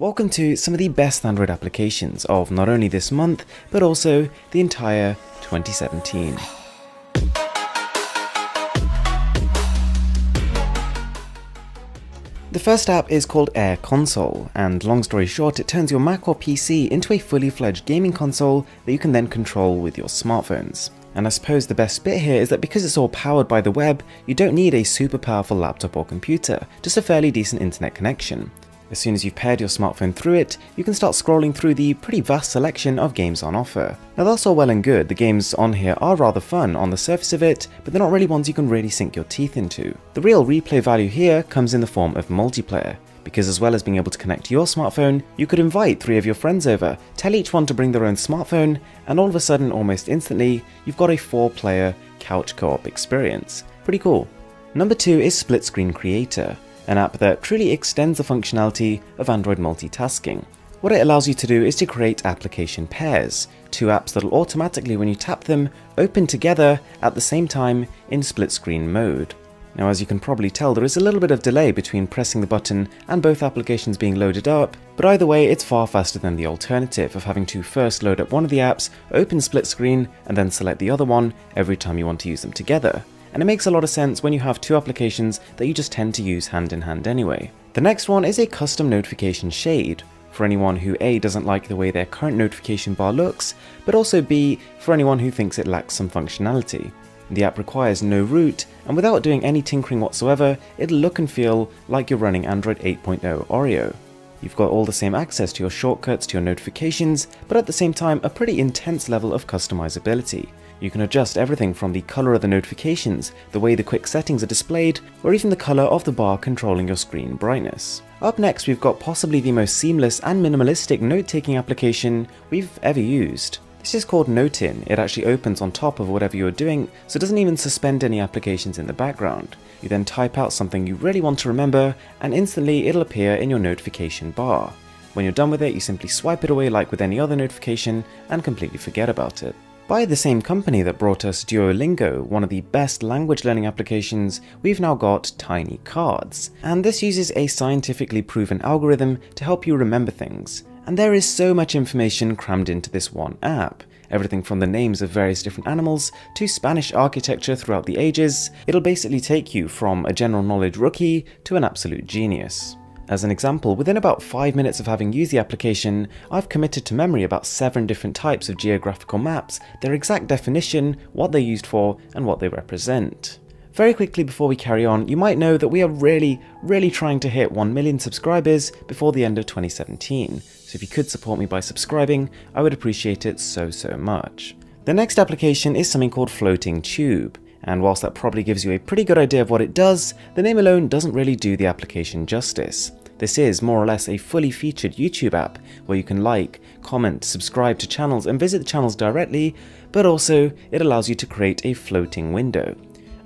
Welcome to some of the best Android applications of not only this month, but also the entire 2017. The first app is called Air Console, and long story short, it turns your Mac or PC into a fully fledged gaming console that you can then control with your smartphones. And I suppose the best bit here is that because it's all powered by the web, you don't need a super powerful laptop or computer, just a fairly decent internet connection. As soon as you've paired your smartphone through it, you can start scrolling through the pretty vast selection of games on offer. Now that's all well and good, the games on here are rather fun on the surface of it, but they're not really ones you can really sink your teeth into. The real replay value here comes in the form of multiplayer, because as well as being able to connect to your smartphone, you could invite 3 of your friends over, tell each one to bring their own smartphone, and all of a sudden, almost instantly, you've got a 4-player couch co-op experience. Pretty cool. Number 2 is Split Screen Creator, an app that truly extends the functionality of Android multitasking. What it allows you to do is to create application pairs, 2 apps that will automatically, when you tap them, open together at the same time in split screen mode. Now, as you can probably tell, there is a little bit of delay between pressing the button and both applications being loaded up, but either way, it's far faster than the alternative of having to first load up one of the apps, open split screen, and then select the other one every time you want to use them together. And it makes a lot of sense when you have 2 applications that you just tend to use hand in hand anyway. The next one is a custom notification shade, for anyone who A, doesn't like the way their current notification bar looks, but also B, for anyone who thinks it lacks some functionality. The app requires no root, and without doing any tinkering whatsoever, it'll look and feel like you're running Android 8.0 Oreo. You've got all the same access to your shortcuts, to your notifications, but at the same time a pretty intense level of customizability. You can adjust everything from the color of the notifications, the way the quick settings are displayed, or even the color of the bar controlling your screen brightness. Up next, we've got possibly the most seamless and minimalistic note-taking application we've ever used. This is called Notin. It actually opens on top of whatever you're doing, so it doesn't even suspend any applications in the background. You then type out something you really want to remember, and instantly it'll appear in your notification bar. When you're done with it, you simply swipe it away like with any other notification and completely forget about it. By the same company that brought us Duolingo, one of the best language learning applications, we've now got Tiny Cards. And this uses a scientifically proven algorithm to help you remember things. And there is so much information crammed into this one app. Everything from the names of various different animals to Spanish architecture throughout the ages. It'll basically take you from a general knowledge rookie to an absolute genius. As an example, within about 5 minutes of having used the application, I've committed to memory about 7 different types of geographical maps, their exact definition, what they're used for, and what they represent. Very quickly before we carry on, you might know that we are really trying to hit 1 million subscribers before the end of 2017, so if you could support me by subscribing, I would appreciate it so much. The next application is something called Floating Tube. And whilst that probably gives you a pretty good idea of what it does, the name alone doesn't really do the application justice. This is more or less a fully featured YouTube app where you can like, comment, subscribe to channels and visit the channels directly, but also it allows you to create a floating window.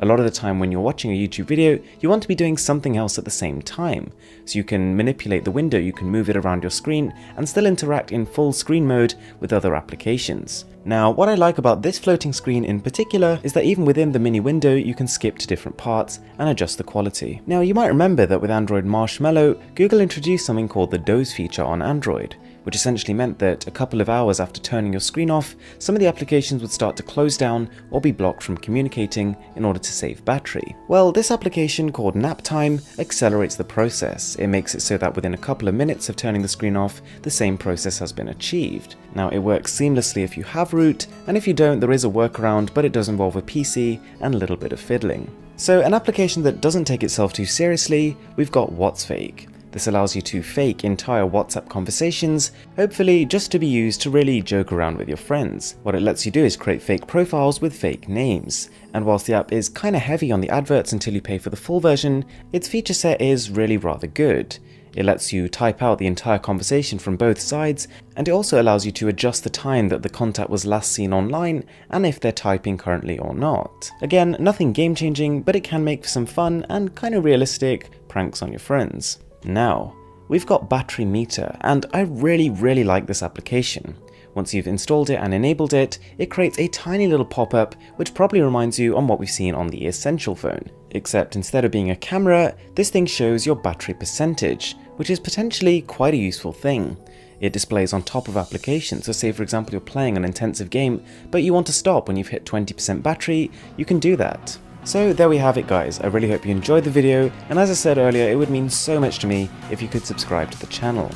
A lot of the time when you're watching a YouTube video, you want to be doing something else at the same time. So you can manipulate the window, you can move it around your screen and still interact in full screen mode with other applications. Now, what I like about this floating screen in particular is that even within the mini window, you can skip to different parts and adjust the quality. Now, you might remember that with Android Marshmallow, Google introduced something called the doze feature on Android, which essentially meant that a couple of hours after turning your screen off, some of the applications would start to close down or be blocked from communicating in order to save battery. Well, this application called Naptime accelerates the process. It makes it so that within a couple of minutes of turning the screen off, the same process has been achieved. Now, it works seamlessly if you have root, and if you don't, there is a workaround, but it does involve a PC and a little bit of fiddling. So, an application that doesn't take itself too seriously, we've got WhatsFake. This allows you to fake entire WhatsApp conversations, hopefully just to be used to really joke around with your friends. What it lets you do is create fake profiles with fake names. And whilst the app is kinda heavy on the adverts until you pay for the full version, its feature set is really rather good. It lets you type out the entire conversation from both sides, and it also allows you to adjust the time that the contact was last seen online and if they're typing currently or not. Again, nothing game-changing, but it can make for some fun and kinda realistic pranks on your friends. Now, we've got Battery Meter, and I really like this application. Once you've installed it and enabled it, it creates a tiny little pop-up which probably reminds you on what we've seen on the Essential phone. Except instead of being a camera, this thing shows your battery percentage, which is potentially quite a useful thing. It displays on top of applications, so say for example you're playing an intensive game, but you want to stop when you've hit 20% battery, you can do that. So there we have it guys, I really hope you enjoyed the video, and as I said earlier, it would mean so much to me if you could subscribe to the channel.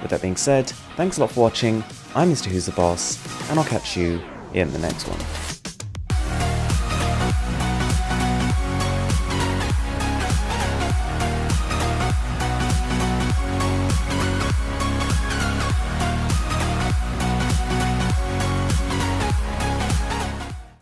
With that being said, thanks a lot for watching, I'm Mr. Who's the Boss, and I'll catch you in the next one.